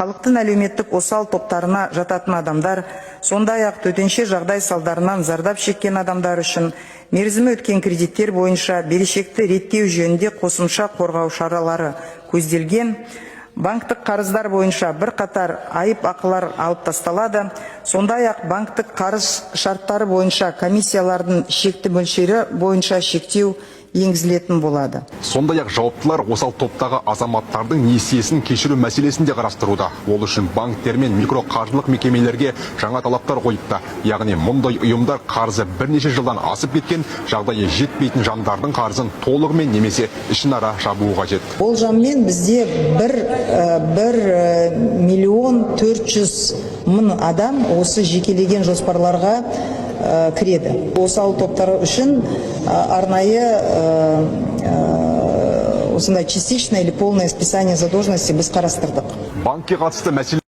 Халықтың әлеуметтік осал топтарына жататын адамдар, сондай-ақ төтенше жағдай салдарынан зардап шеккен адамдар үшін мерзімі өткен кредиттер бойынша берешекті реттеу жөнінде қосымша қорғау шаралары көзделген. Банктық қарыздар бойынша бір қатар айып ақылар алып тасталады. Сондай-ақ банктық қарыз шарттары бойынша комиссиялардың шекті мөлшері бойынша шектеу енгізілетін болады. Сондай-ақ жауаптылар осал топтағы азаматтардың несиесін кешіру мәселесін де қарастыруда. Ол үшін банктер мен микроқаржылық мекемелерге жаңа талаптар қойыпты. Яғни мұндай ұйымдар қарызы бірнеше жылдан асып кеткен, жағдайы жетпейтін жандардың қарызын толығымен немесе ішінара жабуы қажет. Болжаммен бізде 1,4 миллион адам осы жекелеген жоспарларға кіреді. Осал топтары үшін арнайы осындай частичное или полное списание задолженности біз қарастырдық. Банкке қатысты мәселе